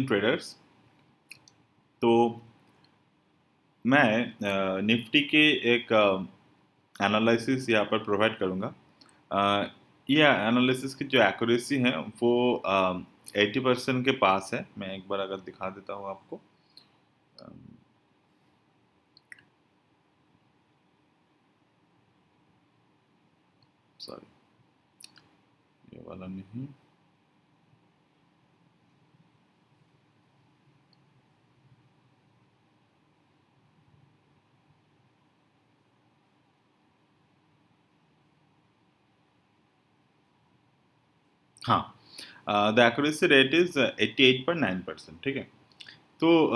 Traders. तो मैं Nifty के एक एनालिसिस यहाँ पर प्रोवाइड करूँगा। ये एनालिसिस की जो एक्यूरेसी है वो 80% के पास है। मैं एक बार अगर दिखा देता हूँ आपको। सॉरी, ये वाला नहीं। हाँ, द एक्यूरेसी रेट इज़ 88.9%। ठीक है। तो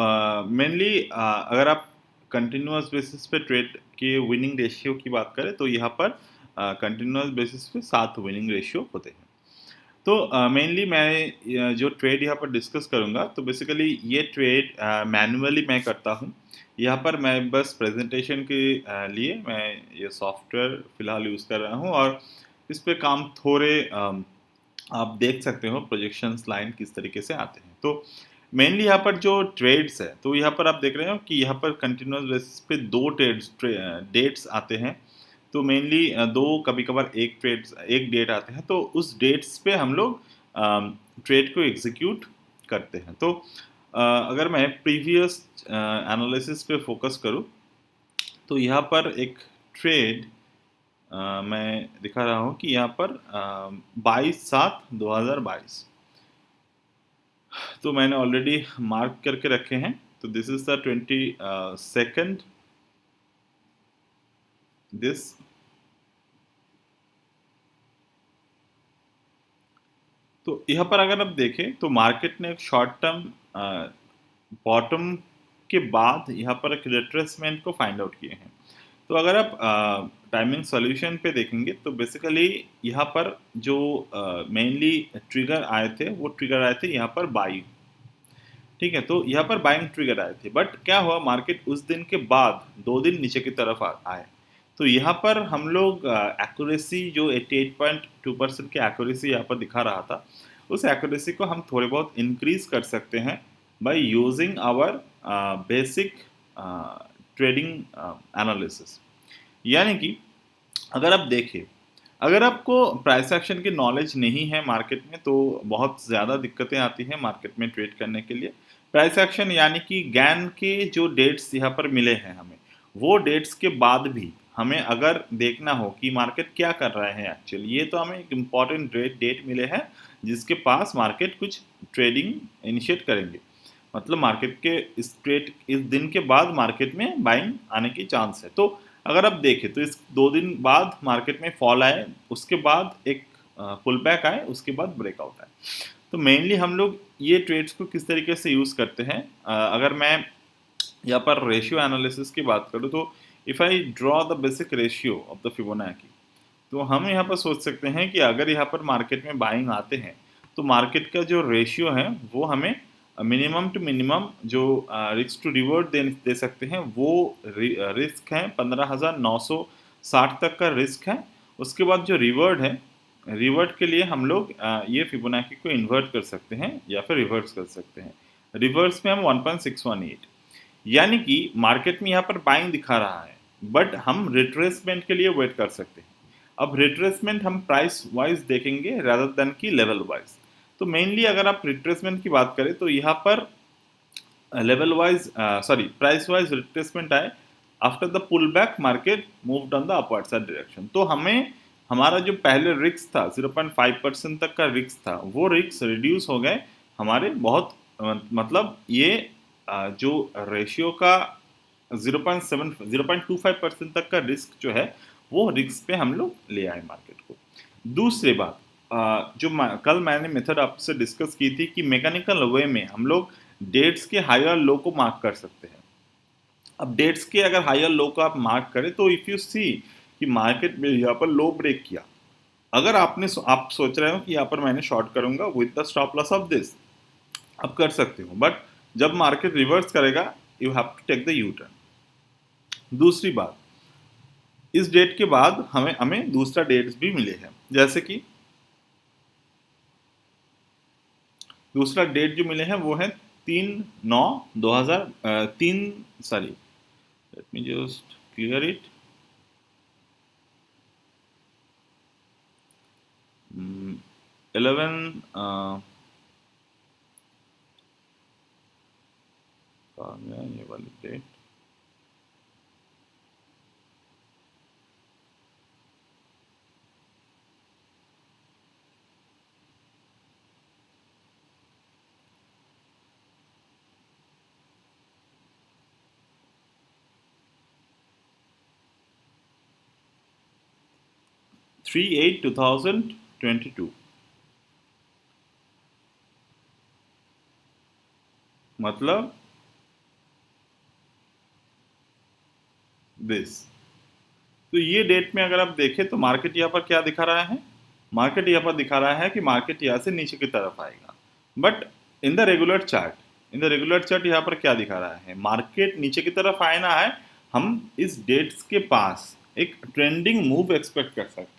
मेनली अगर आप कंटिन्यूअस बेसिस पे ट्रेड के विनिंग रेशियो की बात करें तो यहाँ पर कंटिन्यूअस बेसिस पे 7 विनिंग रेशियो होते हैं। तो मेनली मैं जो ट्रेड यहाँ पर डिस्कस करूँगा, तो बेसिकली ये ट्रेड मैन्युअली मैं करता हूँ। यहाँ पर मैं बस प्रेजेंटेशन के लिए मैं ये सॉफ्टवेयर फ़िलहाल यूज़ कर रहा हूँ, और इस पे काम थोड़े आप देख सकते हो प्रोजेक्शंस लाइन किस तरीके से आते हैं। तो मेनली यहाँ पर जो ट्रेड्स है, तो यहाँ पर आप देख रहे हो कि यहाँ पर कंटिन्यूस बेसिस पे 2 डेट्स आते हैं। तो मेनली 2, कभी-कभार 1 डेट आते हैं, तो उस डेट्स पे हम लोग ट्रेड को एग्ज़ीक्यूट करते हैं। तो अगर मैं प्रीवियस एनालिसिस पे फ़ोकस करूँ, तो यहाँ पर एक ट्रेड मैं दिखा रहा हूँ कि यहाँ पर 22/7/2022, तो मैंने ऑलरेडी मार्क करके रखे हैं। तो this is the 22nd this. तो यहाँ पर अगर आप देखें तो मार्केट ने एक शॉर्ट टर्म बॉटम के बाद यहाँ पर एक रिट्रेसमेंट को फाइंड आउट किए हैं। तो अगर आप टाइमिंग सॉल्यूशन पे देखेंगे तो बेसिकली यहाँ पर जो मेनली ट्रिगर आए थे, वो ट्रिगर आए थे यहाँ पर बाई। ठीक है, तो यहाँ पर बाइंग ट्रिगर आए थे, बट क्या हुआ, मार्केट उस दिन के बाद 2 दिन नीचे की तरफ आए। तो यहाँ पर हम लोग एक्यूरेसी जो 88.2% की एक्यूरेसी यहाँ पर दिखा रहा था, उस एक्यूरेसी को हम थोड़े बहुत इंक्रीज कर सकते हैं by using our basic trading analysis. यानी कि अगर आप देखें, अगर आपको प्राइस एक्शन की नॉलेज नहीं है मार्केट में, तो बहुत ज़्यादा दिक्कतें आती हैं मार्केट में ट्रेड करने के लिए। प्राइस एक्शन यानी कि गैन के जो डेट्स यहाँ पर मिले हैं हमें, वो डेट्स के बाद भी हमें अगर देखना हो कि मार्केट क्या कर रहा है एक्चुअली, ये तो हमें एक इम्पॉर्टेंट डेट मिले हैं जिसके पास मार्केट कुछ ट्रेडिंग इनिशिएट करेंगे। मतलब मार्केट के इस दिन के बाद मार्केट में बाइंग आने की चांस है। तो अगर आप देखें तो इस 2 दिन बाद मार्केट में फॉल आए, उसके बाद एक पुल बैक आए, उसके बाद ब्रेकआउट आए। तो मेनली हम लोग ये ट्रेड्स को किस तरीके से यूज़ करते हैं, अगर मैं यहाँ पर रेशियो एनालिसिस की बात करूँ, तो if I draw the basic ratio of the Fibonacci, तो हम यहाँ पर सोच सकते हैं कि अगर यहाँ पर मार्केट में बाइंग आते हैं, तो मार्केट का जो रेशियो है वो हमें मिनिमम टू मिनिमम जो रिस्क टू रिवर्ट दे सकते हैं, वो रिस्क है 15,960 तक का रिस्क है। उसके बाद जो रिवर्ट है, रिवर्ट के लिए हम लोग ये फिबोनाची को इन्वर्ट कर सकते हैं या फिर रिवर्स कर सकते हैं। रिवर्स में हम 1.618, यानी कि मार्केट में यहाँ पर बाइंग दिखा रहा है, बट हम रिट्रेसमेंट के लिए वेट कर सकते हैं। अब रिट्रेसमेंट हम प्राइस वाइज देखेंगे रादर देन की लेवल वाइज। तो मेनली अगर आप रिट्रेसमेंट की बात करें, तो यहाँ पर level wise price wise retracement आए after the pull back, market moved on the upward side direction. तो हमें हमारा जो पहले रिस्क था 0.5% तक का रिस्क था, वो रिस्क रिड्यूस हो गए हमारे बहुत। मतलब ये जो रेशियो का 0.25% तक का रिस्क जो है, वो रिस्क पे हम लोग ले आए मार्केट को। दूसरी बात, जो कल मैंने मेथड आपसे डिस्कस की थी कि मैकेनिकल वे में हम लोग डेट्स के हायर लो को मार्क कर सकते हैं। अब डेट्स के अगर हायर लो को आप मार्क करें, तो इफ़ यू सी कि मार्केट में यहाँ पर लो ब्रेक किया, अगर आप सोच रहे हो कि यहाँ पर मैंने शॉर्ट करूंगा with the stop loss of this, आप कर सकते हो, बट जब मार्केट रिवर्स करेगा, you have to take the U turn. दूसरी बात, इस डेट के बाद हमें हमें दूसरा डेट्स भी मिले हैं, जैसे कि दूसरा डेट जो मिले हैं वो है 3 sorry, let me just clear it. 11 कहाँ गया ये वाली डेट? थ्री एट 2022, मतलब दिस। तो ये डेट में अगर आप देखें तो मार्केट यहाँ पर क्या दिखा रहा है? मार्केट यहाँ पर दिखा रहा है कि मार्केट यहाँ से नीचे की तरफ आएगा। But in the regular chart, यहाँ पर क्या दिखा रहा है? मार्केट नीचे की तरफ आए ना आए, हम इस डेट्स के पास एक ट्रेंडिंग मूव एक्सपेक्ट कर सकते हैं।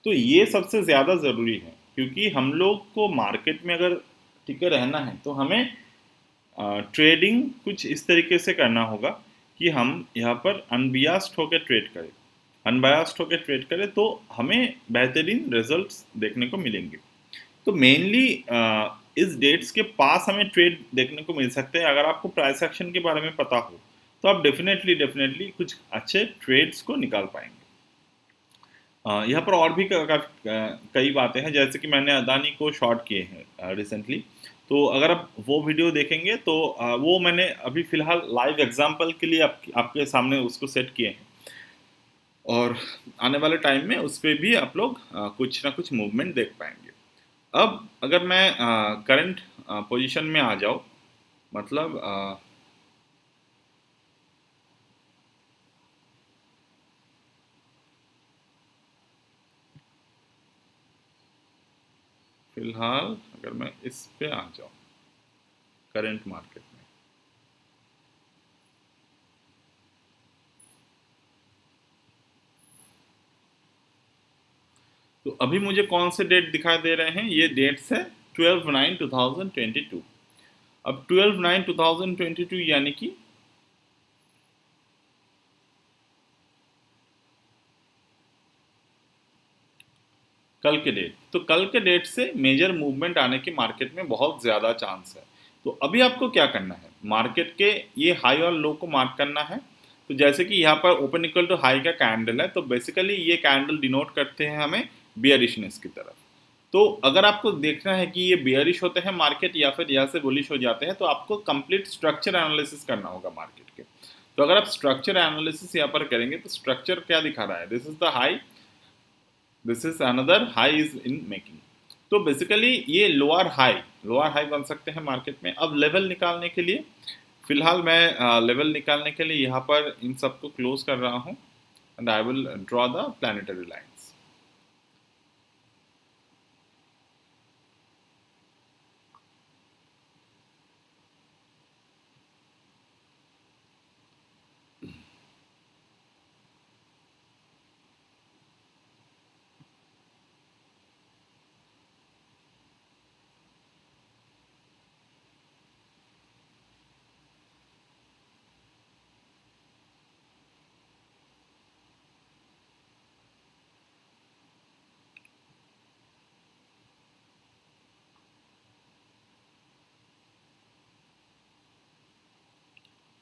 तो ये सबसे ज़्यादा ज़रूरी है, क्योंकि हम लोग को मार्केट में अगर टिके रहना है तो हमें ट्रेडिंग कुछ इस तरीके से करना होगा कि हम यहाँ पर अनबियास्ड होकर ट्रेड करें। अनबायास्ड होकर ट्रेड करें तो हमें बेहतरीन रिजल्ट्स देखने को मिलेंगे। तो मेनली इस डेट्स के पास हमें ट्रेड देखने को मिल सकते हैं। अगर आपको प्राइस एक्शन के बारे में पता हो तो आप डेफिनेटली कुछ अच्छे ट्रेड्स को निकाल पाएंगे। यहाँ पर और भी कई बातें हैं, जैसे कि मैंने अदानी को शॉर्ट किए हैं रिसेंटली। तो अगर आप वो वीडियो देखेंगे तो वो मैंने अभी फ़िलहाल लाइव एग्जांपल के लिए आपके सामने उसको सेट किए हैं, और आने वाले टाइम में उस पर भी आप लोग कुछ ना कुछ मूवमेंट देख पाएंगे। अब अगर मैं करंट पोजीशन में आ जाऊँ, मतलब फिलहाल अगर मैं इस पे आ जाऊँ करंट मार्केट में, तो अभी मुझे कौन से डेट दिखाई दे रहे हैं? ये डेट्स है 12/9/2022। अब 12/9/2022 यानी कि कल के डेट। तो कल के डेट से मेजर मूवमेंट आने की मार्केट में बहुत ज़्यादा चांस है। तो अभी आपको क्या करना है? मार्केट के ये हाई और लो को मार्क करना है। तो जैसे कि यहाँ पर ओपन इक्वल टू हाई का कैंडल है, तो बेसिकली ये कैंडल डिनोट करते हैं हमें बियरिशनेस की तरफ। तो अगर आपको देखना है कि ये बियरिश होते हैं मार्केट या फिर यहाँ से बुलिश हो जाते हैं, तो आपको कंप्लीट स्ट्रक्चर एनालिसिस करना होगा मार्केट के। तो अगर आप स्ट्रक्चर एनालिसिस यहाँ पर करेंगे तो स्ट्रक्चर क्या दिखा रहा है? This is the high, this is another high is in making. तो बेसिकली ये लोअर हाई बन सकते हैं मार्केट में। अब लेवल निकालने के लिए, फिलहाल मैं लेवल निकालने के लिए यहाँ पर इन सबको क्लोज कर रहा हूँ, and I will draw the planetary lines.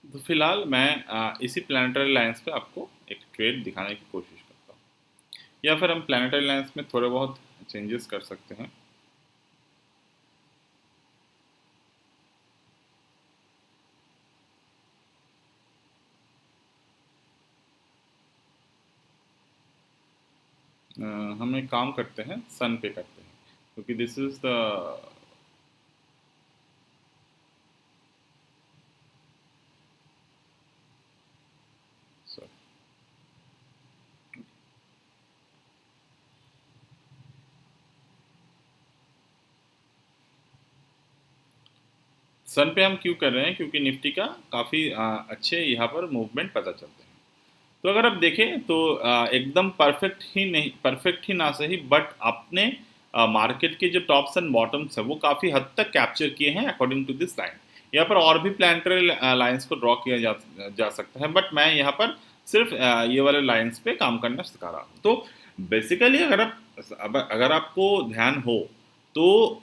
तो फिलहाल मैं इसी प्लानिटरी लाइंस पे आपको एक ट्रेड दिखाने की कोशिश करता हूँ, या फिर हम प्लानिटरी लाइंस में थोड़े बहुत चेंजेस कर सकते हैं। हम एक काम करते हैं, सन पे करते हैं, क्योंकि दिस इज द सन पे हम क्यों कर रहे हैं? क्योंकि निफ्टी का काफ़ी अच्छे यहाँ पर मूवमेंट पता चलते हैं। तो अगर आप देखें तो एकदम परफेक्ट ही ना सही, बट आपने मार्केट के जो टॉप्स एंड बॉटम्स है वो काफ़ी हद तक कैप्चर किए हैं अकॉर्डिंग टू दिस लाइन। यहाँ पर और भी प्लानिटरी लाइंस को ड्रॉ किया जा सकता है, बट मैं यहाँ पर सिर्फ ये वाले लाइंस पे काम करना सिखा रहा हूँ। तो बेसिकली अगर आपको ध्यान हो तो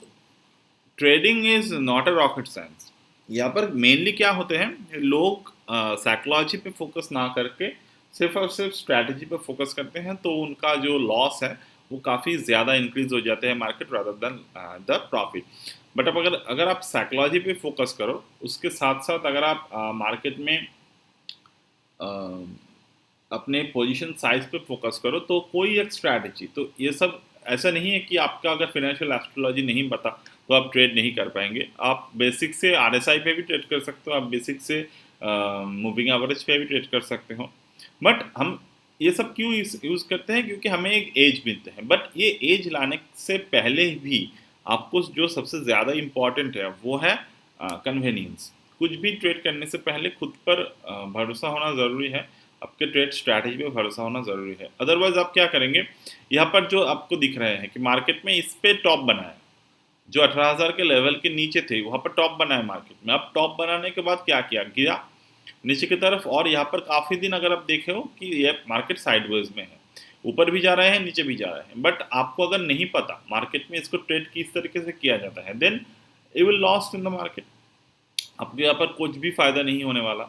trading is not a rocket science. यहाँ पर मेनली क्या होते हैं, लोग साइकोलॉजी पे फोकस ना करके सिर्फ और सिर्फ स्ट्रैटेजी पे फोकस करते हैं, तो उनका जो लॉस है वो काफ़ी ज़्यादा इंक्रीज हो जाते हैं market rather than the profit. But अब अगर अगर आप साइकोलॉजी पे फोकस करो, उसके साथ साथ अगर आप मार्केट में अपने पोजीशन साइज पे फोकस करो, तो कोई एक स्ट्रैटेजी, तो ये सब ऐसा नहीं है कि आपका अगर फाइनेंशियल एस्ट्रोलॉजी नहीं पता तो आप ट्रेड नहीं कर पाएंगे। आप बेसिक से आरएसआई पे भी ट्रेड कर सकते हो, आप बेसिक से मूविंग एवरेज पे भी ट्रेड कर सकते हो। बट हम ये सब क्यों यूज़ करते हैं, क्योंकि हमें एक एज मिलते हैं। बट ये एज लाने से पहले भी आपको जो सबसे ज़्यादा इम्पॉर्टेंट है वो है कन्वीनियंस। कुछ भी ट्रेड करने से पहले खुद पर भरोसा होना ज़रूरी है, आपके ट्रेड स्ट्रैटेजी पे भरोसा होना ज़रूरी है। अदरवाइज आप क्या करेंगे, यहाँ पर जो आपको दिख रहे हैं कि मार्केट में इस पे टॉप बनाया, जो 18,000 के लेवल के नीचे थे वहाँ पर टॉप बनाया मार्केट में। अब टॉप बनाने के बाद क्या किया, गिरा नीचे की तरफ, और यहाँ पर काफ़ी दिन अगर आप देखे हो कि ये मार्केट साइडवेज में है, ऊपर भी जा रहे हैं नीचे भी जा रहे हैं। बट आपको अगर नहीं पता मार्केट में इसको ट्रेड किस तरीके से किया जाता है, then you will lost in the market. आपको यहाँ पर कुछ भी फ़ायदा नहीं होने वाला,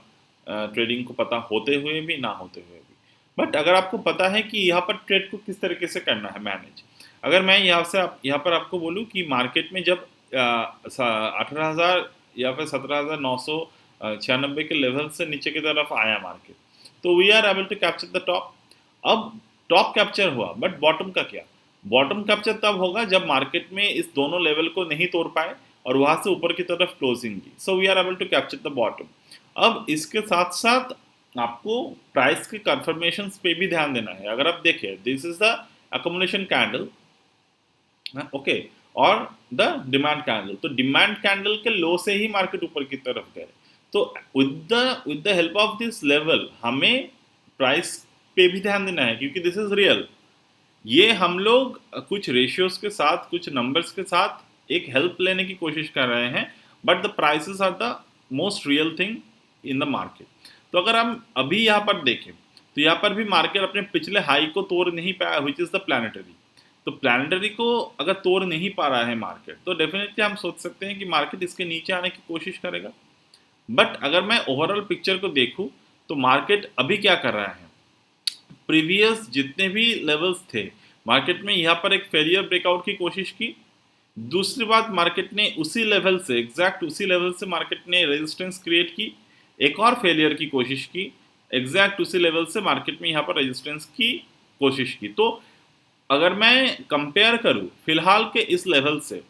ट्रेडिंग को पता होते हुए भी ना होते हुए भी। बट अगर आपको पता है कि यहाँ पर ट्रेड को किस तरीके से करना है मैनेज, अगर मैं यहाँ पर आपको बोलूँ कि मार्केट में जब 18,000 या फिर 17,996 के लेवल से नीचे की तरफ आया मार्केट, तो we are able to capture the top. अब टॉप कैप्चर हुआ, बट बॉटम का क्या, बॉटम कैप्चर तब होगा जब मार्केट में इस दोनों लेवल को नहीं तोड़ पाए और वहां से ऊपर की तरफ क्लोजिंग की। So we are able to capture the bottom. अब इसके साथ साथ आपको प्राइस के कंफर्मेशन पे भी ध्यान देना है। अगर आप देखें, this is the accommodation candle, okay, और द डिमांड कैंडल, तो डिमांड कैंडल के लो से ही मार्केट ऊपर की तरफ गए। तो with the help of this level हमें प्राइस पे भी ध्यान देना है, क्योंकि दिस इज रियल। ये हम लोग कुछ रेशियोज के साथ, कुछ नंबर्स के साथ एक हेल्प लेने की कोशिश कर रहे हैं, but the prices are the most real thing in the market. तो अगर हम अभी यहाँ पर देखें, तो यहाँ पर भी मार्केट अपने पिछले हाई को तोड़ नहीं पाया, विच इज़ द प्लानिटरी। तो प्लानिटरी को अगर तोड़ नहीं पा रहा है मार्केट, तो डेफिनेटली हम सोच सकते हैं कि मार्केट इसके नीचे आने की कोशिश करेगा। बट अगर मैं ओवरऑल पिक्चर को देखूं, तो मार्केट अभी क्या कर रहा है, प्रीवियस जितने भी लेवल्स थे मार्केट में, यहाँ पर एक फेलियर ब्रेकआउट की कोशिश की। दूसरी बात, मार्केट ने उसी लेवल से, एग्जैक्ट उसी लेवल से मार्केट ने रेजिस्टेंस क्रिएट की, एक और फेलियर की कोशिश की, एग्जैक्ट उसी लेवल से मार्केट में यहाँ पर रेजिस्टेंस की कोशिश की। तो अगर मैं कंपेयर करूँ फिलहाल के इस लेवल से,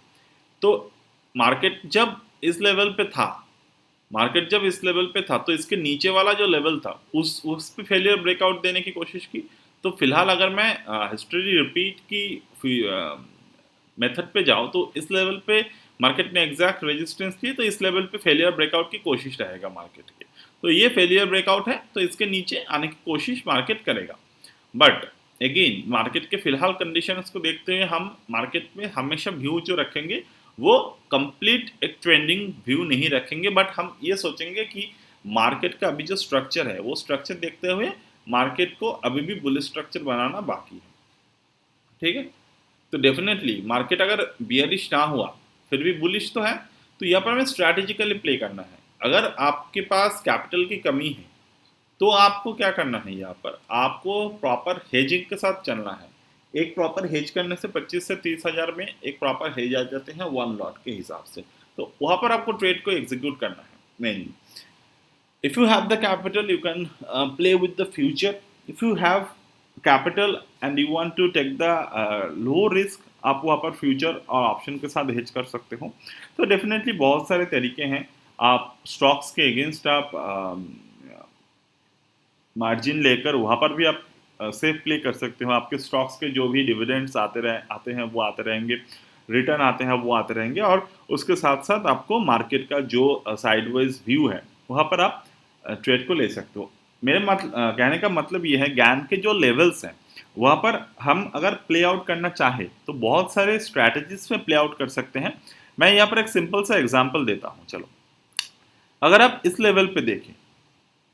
तो मार्केट जब इस लेवल पे था, मार्केट जब इस लेवल पे था, तो इसके नीचे वाला जो लेवल था उस पे फेलियर ब्रेकआउट देने की कोशिश की। तो फिलहाल अगर मैं हिस्ट्री रिपीट की मेथड पे जाऊँ, तो इस लेवल पे मार्केट ने एग्जैक्ट रेजिस्टेंस की, तो इस लेवल पे फेलियर ब्रेकआउट की कोशिश रहेगा मार्केट की। तो ये फेलियर ब्रेकआउट है, तो इसके नीचे आने की कोशिश मार्केट करेगा। बट अगेन मार्केट के फिलहाल कंडीशंस को देखते हुए हम मार्केट में हमेशा व्यू जो रखेंगे वो कंप्लीट एक ट्रेंडिंग व्यू नहीं रखेंगे, बट हम ये सोचेंगे कि मार्केट का अभी जो स्ट्रक्चर है वो स्ट्रक्चर देखते हुए मार्केट को अभी भी बुलिश स्ट्रक्चर बनाना बाकी है। ठीक है, तो डेफिनेटली मार्केट अगर बियरिश ना हुआ फिर भी बुलिश तो है, तो यहाँ पर हमें स्ट्रैटेजिकली प्ले करना है। अगर आपके पास कैपिटल की कमी है, तो आपको क्या करना है, यहाँ पर आपको प्रॉपर हेजिंग के साथ चलना है। एक प्रॉपर हेज करने से 25 से 30 हज़ार में एक प्रॉपर हेज आ जाते हैं वन लॉट के हिसाब से। तो वहाँ पर आपको ट्रेड को एग्जीक्यूट करना है mainly. If you have the capital you can play with the future. If you have capital and you want to take the low risk, आप वहाँ पर फ्यूचर और ऑप्शन के साथ हेज कर सकते हो। तो डेफिनेटली बहुत सारे तरीके हैं। आप स्टॉक्स के अगेंस्ट आप मार्जिन लेकर वहाँ पर भी आप सेफ प्ले कर सकते हो। आपके स्टॉक्स के जो भी डिविडेंड्स आते हैं वो आते रहेंगे, रिटर्न आते हैं वो आते रहेंगे, और उसके साथ साथ आपको मार्केट का जो साइडवाइज व्यू है वहाँ पर आप ट्रेड को ले सकते हो। मेरे कहने का मतलब ये है, ज्ञान के जो लेवल्स हैं वहाँ पर हम अगर प्ले आउट करना चाहे तो बहुत सारे स्ट्रैटेजीज में प्ले आउट कर सकते हैं। मैं यहाँ पर एक सिंपल सा एग्जाम्पल देता हूँ। चलो, अगर आप इस लेवल पे देखें,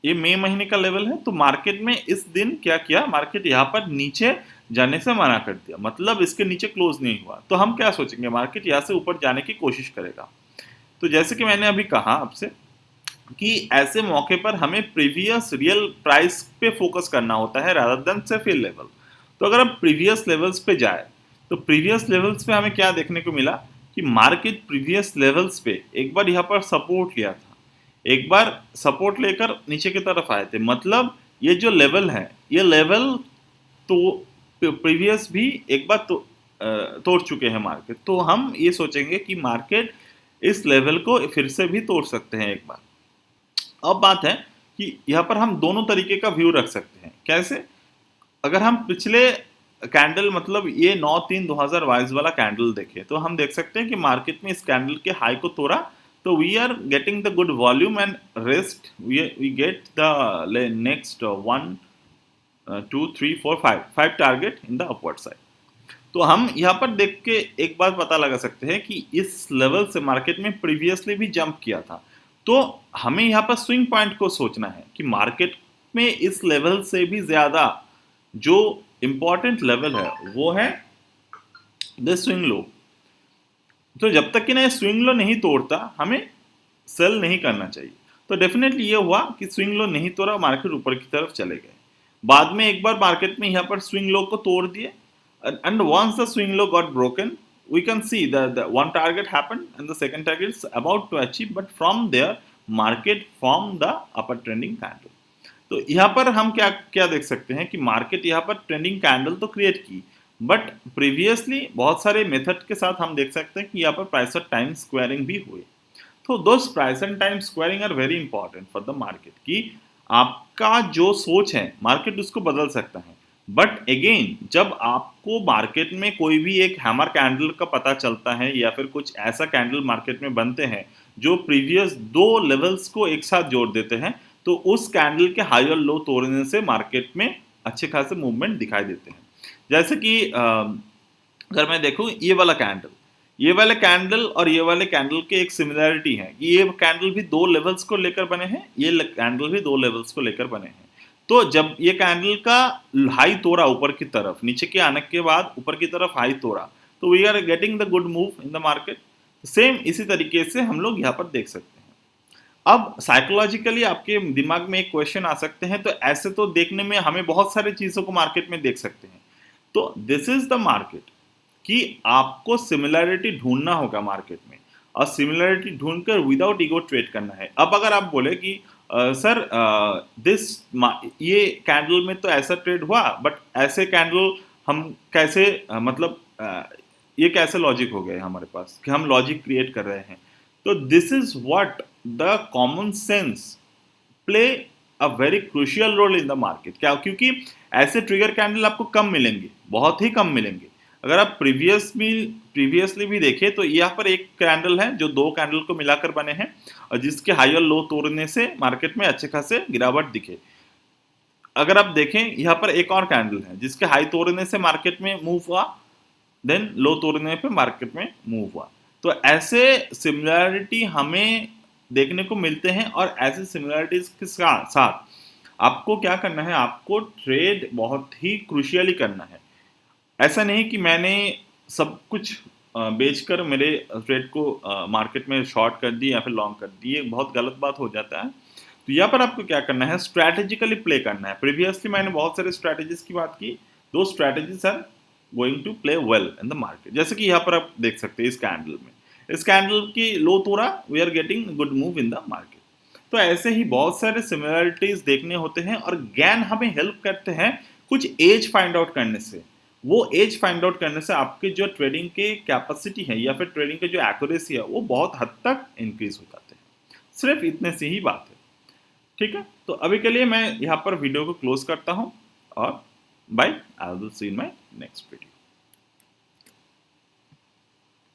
ये मई महीने का लेवल है, तो मार्केट में इस दिन क्या किया, मार्केट यहाँ पर नीचे जाने से मना कर दिया, मतलब इसके नीचे क्लोज नहीं हुआ। तो हम क्या सोचेंगे, मार्केट यहाँ से ऊपर जाने की कोशिश करेगा। तो जैसे कि मैंने अभी कहा आपसे कि ऐसे मौके पर हमें प्रीवियस रियल प्राइस पे फोकस करना होता है रादर देन सिर्फ ये लेवल। तो अगर हम प्रीवियस लेवल्स पे जाए, तो प्रीवियस लेवल्स पे हमें क्या देखने को मिला कि मार्केट प्रीवियस लेवल्स पे एक बार यहाँ पर सपोर्ट लिया था, एक बार सपोर्ट लेकर नीचे की तरफ आए थे, मतलब ये जो लेवल है, ये लेवल तो प्रीवियस भी एक बार तो तोड़ चुके हैं मार्केट। तो हम ये सोचेंगे कि मार्केट इस लेवल को फिर से भी तोड़ सकते हैं एक बार। अब बात है कि यहाँ पर हम दोनों तरीके का व्यू रख सकते हैं। कैसे? अगर हम पिछले कैंडल, मतलब ये 9/3/2022 वाला कैंडल देखें, तो हम देख सकते हैं कि मार्केट में इस कैंडल के हाई को तोड़ा, तो we are getting the good volume and rest, we get the next 1 2 3 4 5 target in the upward side. तो हम यहाँ पर देख के एक बात पता लगा सकते हैं कि इस लेवल से मार्केट में प्रीवियसली भी जंप किया था। तो हमें यहाँ पर स्विंग पॉइंट को सोचना है कि मार्केट में इस लेवल से भी ज्यादा जो इंपॉर्टेंट लेवल है वो है द स्विंग लो। तो जब तक कि ना स्विंग लो नहीं तोड़ता, हमें सेल नहीं करना चाहिए। तो डेफिनेटली ये हुआ कि स्विंग लो नहीं तोड़ा, मार्केट ऊपर की तरफ चले गए। बाद में एक बार मार्केट में यहाँ पर स्विंग लो को तोड़ दिए, and once the swing low got broken, we can see the one target happened and the second target is about to achieve, but from there market formed the upper trending candle। तो यहाँ पर हम क्या क्या देख सकते हैं कि मार्केट यहाँ पर ट्रेंडिंग कैंडल तो क्रिएट की, बट प्रीवियसली बहुत सारे मेथड के साथ हम देख सकते हैं कि यहाँ पर प्राइस और टाइम स्क्वायरिंग भी हुए। तो दोस्त, price and time squaring are very important for the market, कि आपका जो सोच है मार्केट उसको बदल सकता है। बट अगेन, जब आपको मार्केट में कोई भी एक हैमर कैंडल का पता चलता है या फिर कुछ ऐसा कैंडल मार्केट में बनते हैं जो प्रीवियस दो लेवल्स को एक साथ जोड़ देते हैं, तो उस कैंडल के हाई और लो तोड़ने से मार्केट में अच्छे खासे मूवमेंट दिखाई देते हैं। जैसे कि अगर मैं देखूं ये वाला कैंडल, ये वाले कैंडल और ये वाले कैंडल के एक सिमिलरिटी है कि ये कैंडल भी दो लेवल्स को लेकर बने हैं, ये कैंडल भी दो लेवल्स को लेकर बने हैं। तो जब ये कैंडल का हाई तोड़ा ऊपर की तरफ, नीचे के आने के बाद ऊपर की तरफ हाई तोड़ा, तो we are getting the good move in the market. Same इसी तरीके से हम लोग यहाँ पर देख सकते हैं। अब साइकोलॉजिकली आपके दिमाग में एक क्वेश्चन आ सकते हैं, तो ऐसे तो देखने में हमें बहुत सारी चीजों को मार्केट में देख सकते हैं। तो दिस इज द मार्केट कि आपको सिमिलैरिटी ढूंढना होगा मार्केट में, और सिमिलैरिटी ढूंढकर विदाउट ईगो ट्रेड करना है। अब अगर आप बोले कि सर दिस ये कैंडल में तो ऐसा ट्रेड हुआ, बट ऐसे कैंडल हम कैसे मतलब ये कैसे लॉजिक हो गए हमारे पास कि हम लॉजिक क्रिएट कर रहे हैं। तो this is what the common sense play a very crucial role in the market. क्या? क्योंकि ऐसे ट्रिगर कैंडल आपको कम मिलेंगे, बहुत ही कम मिलेंगे। अगर आप प्रीवियसली भी देखें, तो यहाँ पर एक कैंडल है जो दो कैंडल को मिलाकर बने हैं और जिसके हाई और लो तोड़ने से मार्केट में अच्छे खासे गिरावट दिखे। अगर आप देखें, यहाँ पर एक और कैंडल है जिसके हाई तोड़ने से मार्केट में मूव हुआ, देन लो तोड़ने पे मार्केट में मूव हुआ। तो ऐसे सिमिलैरिटी हमें देखने को मिलते हैं, और ऐसे सिमिलैरिटीज के साथ आपको क्या करना है, आपको ट्रेड बहुत ही क्रूशियली करना है। ऐसा नहीं कि मैंने सब कुछ बेचकर मेरे ट्रेड को मार्केट में शॉर्ट कर दी या फिर लॉन्ग कर दी, ये बहुत गलत बात हो जाता है। तो यहाँ पर आपको क्या करना है, स्ट्रैटेजिकली प्ले करना है। प्रीवियसली मैंने बहुत सारे स्ट्रैटेजीज की बात की, दो strategies are going to play well in the market. जैसे कि यहाँ पर आप देख सकते हैं, इस कैंडल की लो तोड़ा, we are getting good move in the market. तो ऐसे ही बहुत सारे सिमिलरिटीज देखने होते हैं, और ज्ञान हमें हेल्प करते हैं कुछ एज फाइंड आउट करने से। वो एज फाइंड आउट करने से आपके जो ट्रेडिंग के कैपेसिटी है या फिर ट्रेडिंग के जो एक्यूरेसी है, वो बहुत हद तक इंक्रीज हो जाते हैं। सिर्फ इतने से ही बात है, ठीक है। तो अभी के लिए मैं यहाँ पर वीडियो को क्लोज करता हूँ, और bye, I will see in my next video.